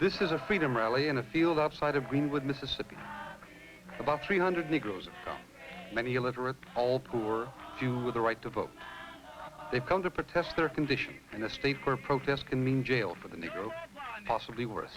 This is a freedom rally in a field outside of Greenwood, Mississippi. About 300 Negroes have come, many illiterate, all poor, few with the right to vote. They've come to protest their condition in a state where protest can mean jail for the Negro, possibly worse.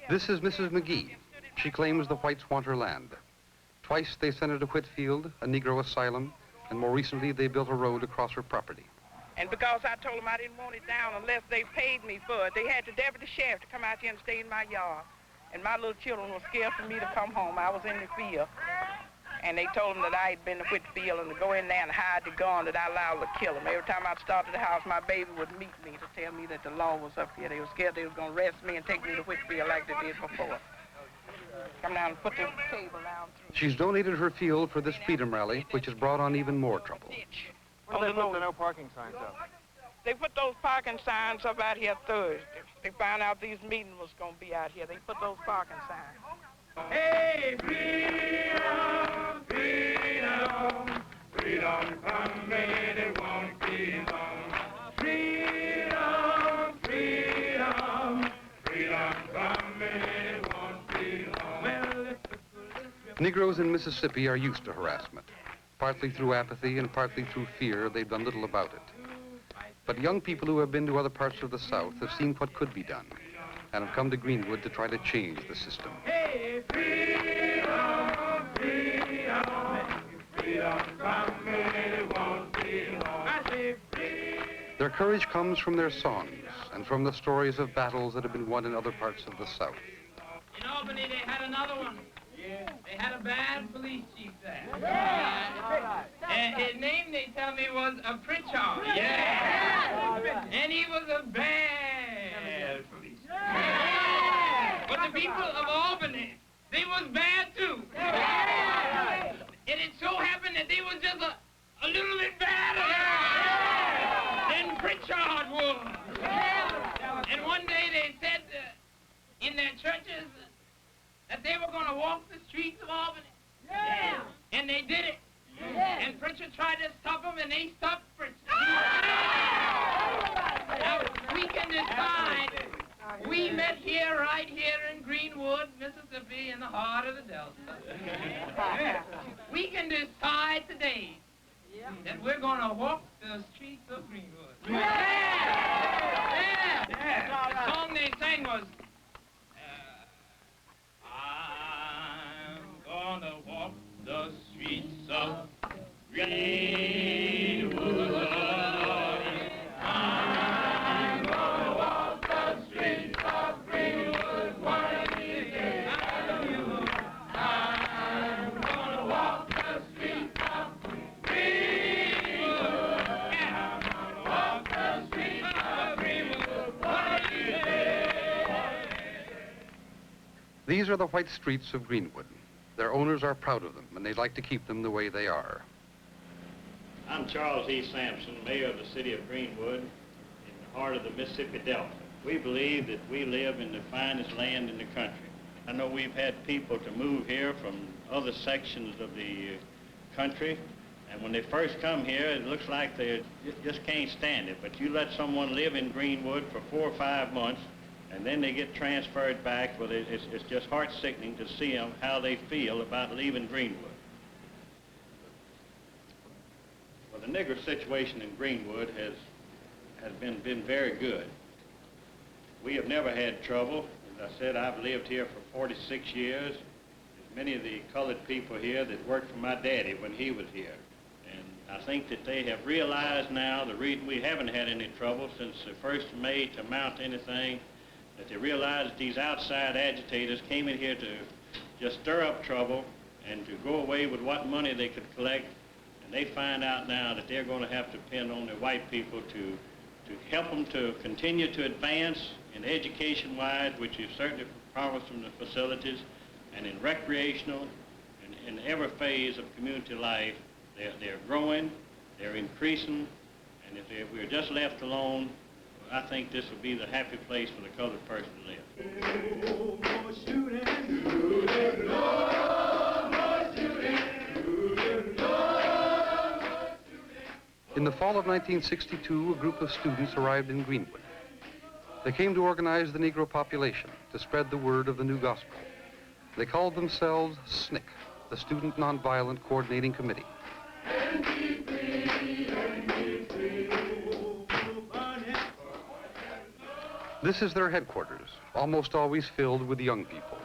This is Mrs. McGee. She claims the whites want her land. Twice they sent her to Whitfield, a Negro asylum, and more recently they built a road across her property. And because I told them I didn't want it down unless they paid me for it, they had the deputy sheriff to come out here and stay in my yard. And my little children were scared for me to come home. I was in the field. And they told them that I had been to Whitfield and to go in there and hide the gun that I allowed to kill them. Every time I started the house, my baby would meet me to tell me that the law was up here. They were scared they were going to arrest me and take me to Whitfield like they did before. Come down and put the table down. She's donated her field for this freedom rally, which has brought on even more trouble. Well, they put the no parking signs up. They put those parking signs up out here Thursday. They found out these meetings was going to be out here. They put those parking signs. Hey, freedom, freedom, freedom from me, it won't be long. Freedom, freedom, freedom from me, it won't be long. Negroes in Mississippi are used to harassment. Partly through apathy and partly through fear, they've done little about it. But young people who have been to other parts of the South have seen what could be done and have come to Greenwood to try to change the system. Hey, freedom, freedom, freedom from me, it won't be long. I say freedom. Their courage comes from their songs and from the stories of battles that have been won in other parts of the South. In Albany, they had another one. Yeah. They had a bad police chief there. And his name, they tell me, was a Pritchard. Yeah. And he was a bad police chief. But the people of Albany, they was bad too. And it so happened that they was just a little bit better than Pritchard was. And one day they said in their churches that they were going to walk the streets of Albany. Yeah. And they did it. Yeah. And Pritchard tried to stop them, and they stopped Pritchard. Now, we can decide. We met here, right here in Greenwood, Mississippi, in the heart of the Delta. We can decide today that we're going to walk the streets of Greenwood. Yeah. The song they sang was, I'm gonna walk the streets of Greenwood. I'm gonna walk the streets of Greenwood one of these days. I'm gonna walk the streets of Greenwood. I'm gonna walk the streets of Greenwood one of these days. These are the white streets of Greenwood. Their owners are proud of them, and they'd like to keep them the way they are. I'm Charles E. Sampson, mayor of the city of Greenwood, in the heart of the Mississippi Delta. We believe that we live in the finest land in the country. I know we've had people to move here from other sections of the country, and when they first come here, it looks like they just can't stand it. But you let someone live in Greenwood for 4 or 5 months, and then they get transferred back. Well, it's just heart-sickening to see them, how they feel about leaving Greenwood. Well, the nigger situation in Greenwood has been very good. We have never had trouble. As I said, I've lived here for 46 years. There's many of the colored people here that worked for my daddy when he was here. And I think that they have realized now the reason we haven't had any trouble since the 1st of May to mount anything, that they realized that these outside agitators came in here to just stir up trouble and to go away with what money they could collect. And they find out now that they're going to have to depend on the white people to help them to continue to advance in education-wise, which you've certainly promised them the facilities, and in recreational and in every phase of community life. They're growing, they're increasing, and if we're just left alone, I think this would be the happy place for the colored person to live. In the fall of 1962, a group of students arrived in Greenwood. They came to organize the Negro population, to spread the word of the new gospel. They called themselves SNCC, the Student Nonviolent Coordinating Committee. This is their headquarters, almost always filled with young people.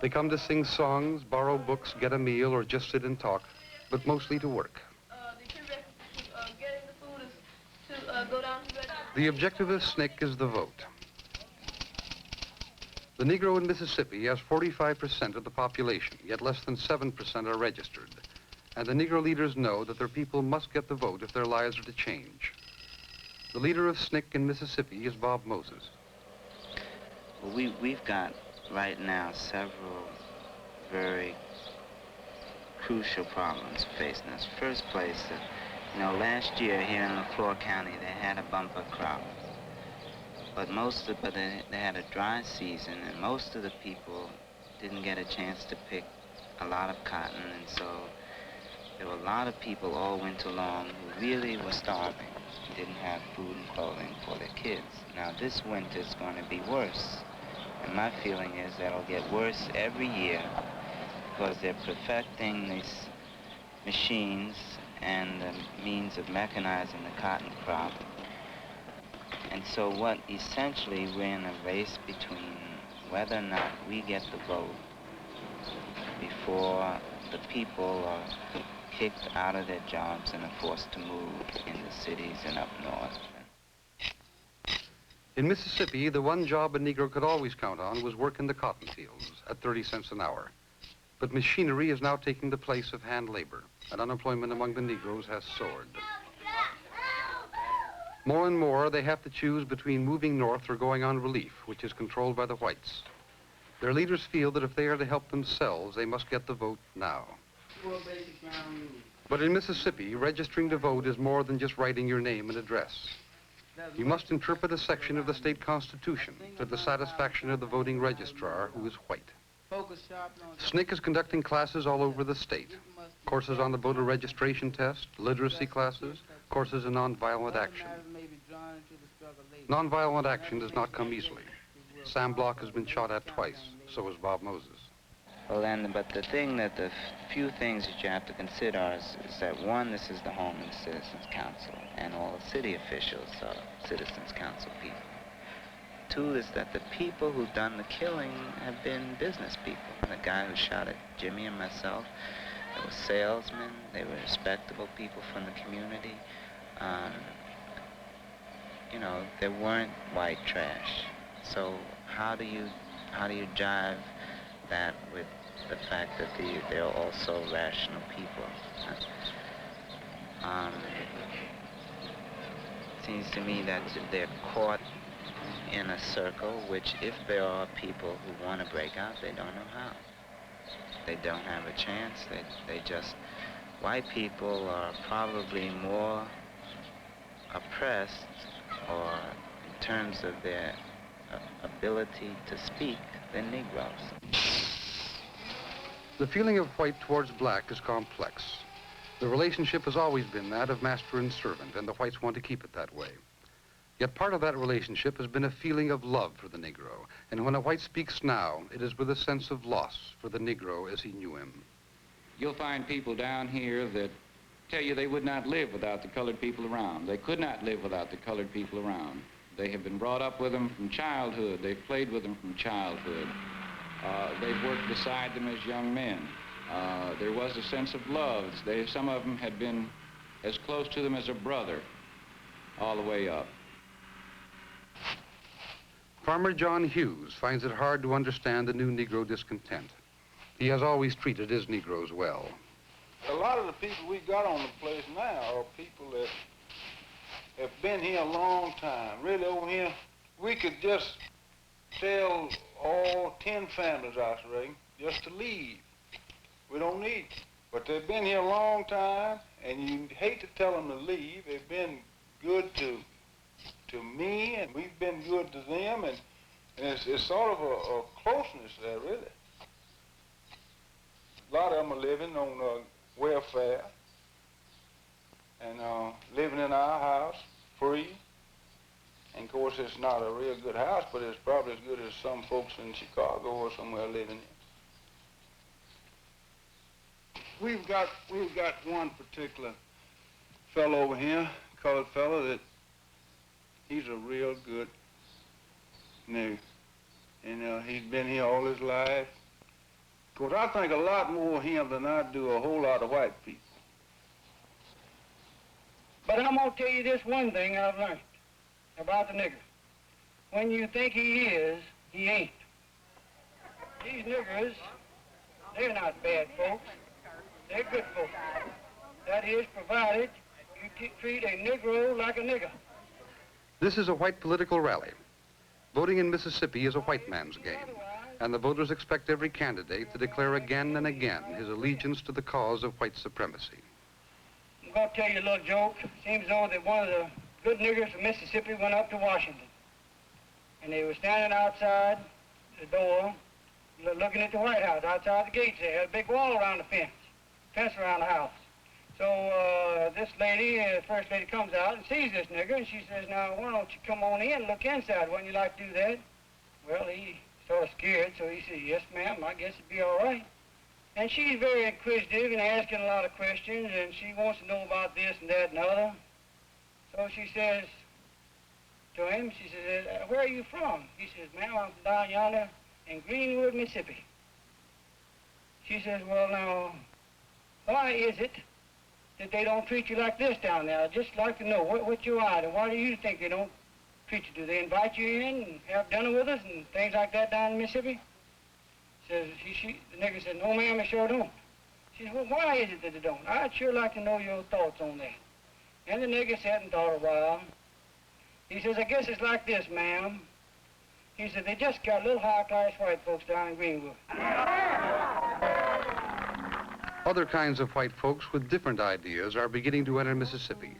They come to sing songs, borrow books, get a meal, or just sit and talk, but mostly to work. The objective of SNCC is the vote. The Negro in Mississippi has 45% of the population, yet less than 7% are registered. And the Negro leaders know that their people must get the vote if their lives are to change. The leader of SNCC in Mississippi is Bob Moses. Well, we've got right now several very crucial problems facing us. First place, last year here in LaFleur County they had a bumper crop, but they had a dry season, and most of the people didn't get a chance to pick a lot of cotton, and so there were a lot of people all winter long who really were starving, didn't have food and clothing for their kids. Now this winter is going to be worse, and my feeling is that it'll get worse every year because they're perfecting these machines and the means of mechanizing the cotton crop. And so essentially we're in a race between whether or not we get the vote before the people are kicked out of their jobs and are forced to move in the cities and up north. In Mississippi, the one job a Negro could always count on was work in the cotton fields at 30 cents an hour. But machinery is now taking the place of hand labor, and unemployment among the Negroes has soared. More and more, they have to choose between moving north or going on relief, which is controlled by the whites. Their leaders feel that if they are to help themselves, they must get the vote now. But in Mississippi, registering to vote is more than just writing your name and address. You must interpret a section of the state constitution to the satisfaction of the voting registrar, who is white. SNCC is conducting classes all over the state. Courses on the voter registration test, literacy classes, courses in nonviolent action. Nonviolent action does not come easily. Sam Block has been shot at twice, so has Bob Moses. Well, but the few things that you have to consider is that one, this is the home of the Citizens Council, and all the city officials are Citizens Council people. Two is that the people who've done the killing have been business people. The guy who shot at Jimmy and myself, they were salesmen, they were respectable people from the community. They weren't white trash. So how do you jive that with the fact that they're also rational people? It seems to me that they're caught in a circle which, if there are people who want to break out, they don't know how. They don't have a chance. White people are probably more oppressed, or in terms of their ability to speak, than Negroes. The feeling of white towards black is complex. The relationship has always been that of master and servant, and the whites want to keep it that way. Yet part of that relationship has been a feeling of love for the Negro, and when a white speaks now, it is with a sense of loss for the Negro as he knew him. You'll find people down here that tell you they would not live without the colored people around. They could not live without the colored people around. They have been brought up with them from childhood. They've played with them from childhood. They've worked beside them as young men. There was a sense of love. Some of them had been as close to them as a brother all the way up. Farmer John Hughes finds it hard to understand the new Negro discontent. He has always treated his Negroes well. A lot of the people we got on the place now are people that have been here a long time. Really, over here, we could just tell all 10 families, I reckon, just to leave. We don't need them. But they've been here a long time, and you hate to tell them to leave. They've been good to me, and we've been good to them, and it's sort of a closeness there, really. A lot of them are living on welfare and living in our house free. And of course, it's not a real good house, but it's probably as good as some folks in Chicago or somewhere living in. We've got one particular fellow over here, colored fellow, that he's a real good nigger. And he's been here all his life. Of course, I think a lot more of him than I do a whole lot of white people. But I'm gonna tell you this one thing I've learned about the nigger. When you think he is, he ain't. These niggers, they're not bad folks. They're good folks. That is, provided you treat a Negro like a nigger. This is a white political rally. Voting in Mississippi is a white man's game, and the voters expect every candidate to declare again and again his allegiance to the cause of white supremacy. I'm going to tell you a little joke. Seems though that one of the good niggers from Mississippi went up to Washington, and they were standing outside the door looking at the White House, outside the gates. They had a big wall around the fence around the house. So this lady, first lady, comes out and sees this nigger, and she says, now, why don't you come on in and look inside? Wouldn't you like to do that? Well, he sort of scared, so he said, yes, ma'am, I guess it'd be all right. And she's very inquisitive and asking a lot of questions, and she wants to know about this and that and other. So she says to him, she says, where are you from? He says, ma'am, I'm from down yonder in Greenwood, Mississippi. She says, well, now, why is it that they don't treat you like this down there? I'd just like to know what you are, and why do you think they don't treat you? Do they invite you in and have dinner with us and things like that down in Mississippi? Says the nigger said, no, ma'am, I sure don't. She says, well, why is it that they don't? I'd sure like to know your thoughts on that. And the nigger sat and thought a while. He says, I guess it's like this, ma'am. He said, they just got little high-class white folks down in Greenwood. Other kinds of white folks with different ideas are beginning to enter Mississippi.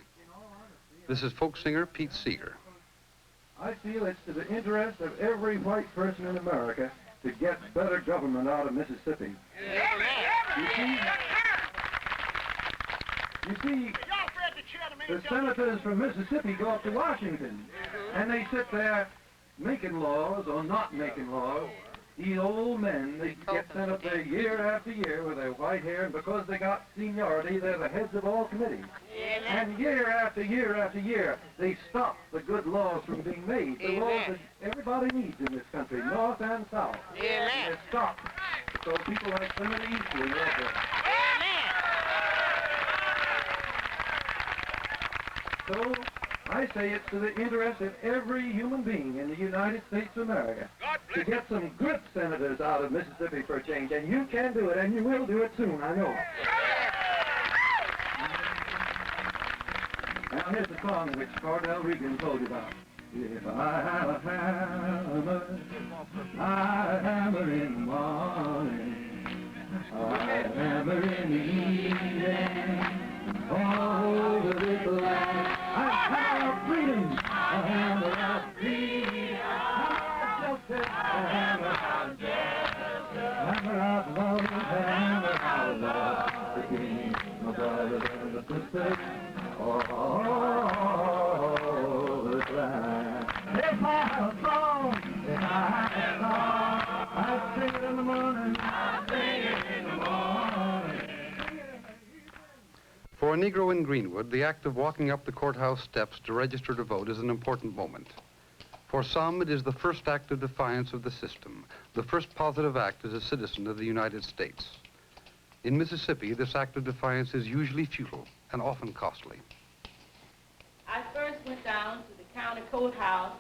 This is folk singer Pete Seeger. I feel it's to the interest of every white person in America to get better government out of Mississippi. You see, the senators from Mississippi go up to Washington, and they sit there making laws or not making laws. These old men, they get sent up there year after year with their white hair, and because they got seniority, they're the heads of all committees. And year after year after year, they stop the good laws from being made, the laws that everybody needs in this country, north and south. They're stopped. So people like Senator Eastley live there. So I say it's to the interest of every human being in the United States of America to get some good senators out of Mississippi for a change, and you can do it, and you will do it soon, I know. Now here's the song which Cordell Regan told you about. If I have a hammer, I hammer in the morning, I hammer in the evening, all over this land. I hammer out freedom, I hammer out freedom, I hammer out justice, I hammer out love, I hammer out love, the king, my brothers and the sisters, all over this land. If I have a song, if I have a song, I sing it in the morning, I sing it in the morning. For a Negro in Greenwood, the act of walking up the courthouse steps to register to vote is an important moment. For some, it is the first act of defiance of the system, the first positive act as a citizen of the United States. In Mississippi, this act of defiance is usually futile and often costly. I first went down to the county courthouse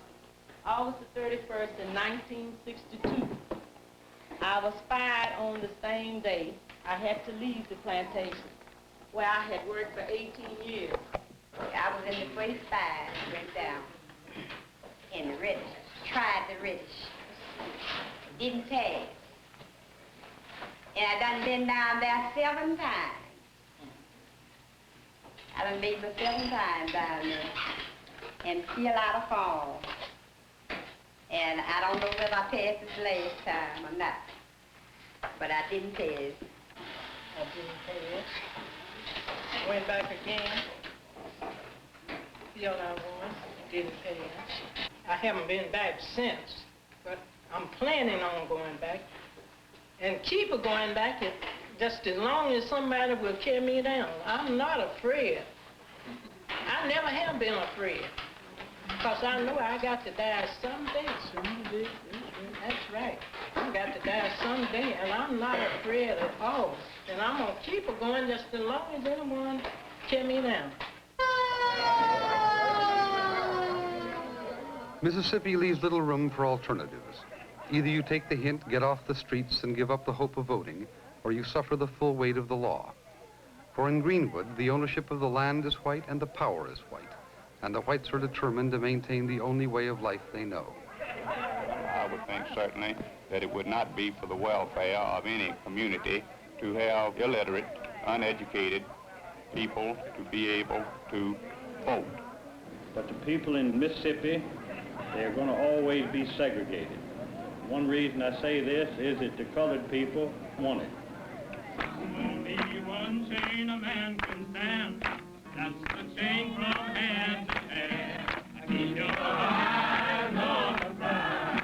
August the 31st in 1962. I was fired on the same day. I had to leave the plantation, where I had worked for 18 years. I was in the 45, went down in the Reddish, tried the Reddish, didn't pass. And I done been down there 7 times. I done been 7 times down there and fill out a form. And I don't know whether I passed this last time or not, but I didn't pass. I didn't pass. Went back again. Filled out one, didn't pass. I haven't been back since, but I'm planning on going back and keep going back just as long as somebody will carry me down. I'm not afraid. I never have been afraid. Because I know I got to die someday. That's right. I got to die someday, and I'm not afraid at all. And I'm going to keep going just as long as anyone carry me down. Mississippi leaves little room for alternatives. Either you take the hint, get off the streets, and give up the hope of voting, or you suffer the full weight of the law. For in Greenwood, the ownership of the land is white and the power is white, and the whites are determined to maintain the only way of life they know. I would think certainly that it would not be for the welfare of any community to have illiterate, uneducated people to be able to vote. But the people in Mississippi, they're going to always be segregated. One reason I say this is that the colored people want it. Only one chain a man can stand. That's the chain from hand to hand. Keep your eyes on the prize.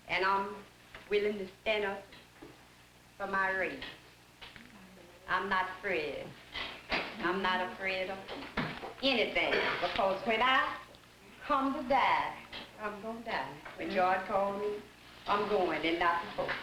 And I'm willing to stand up for my race. I'm not afraid. I'm not afraid of anything, because when I come to die, I'm going to die. When God called me, I'm going and not before.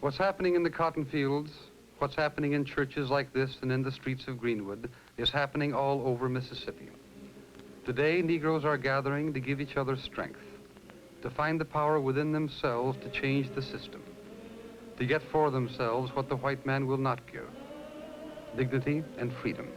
What's happening in the cotton fields, what's happening in churches like this and in the streets of Greenwood is happening all over Mississippi. Today, Negroes are gathering to give each other strength, to find the power within themselves to change the system, to get for themselves what the white man will not give: dignity and freedom.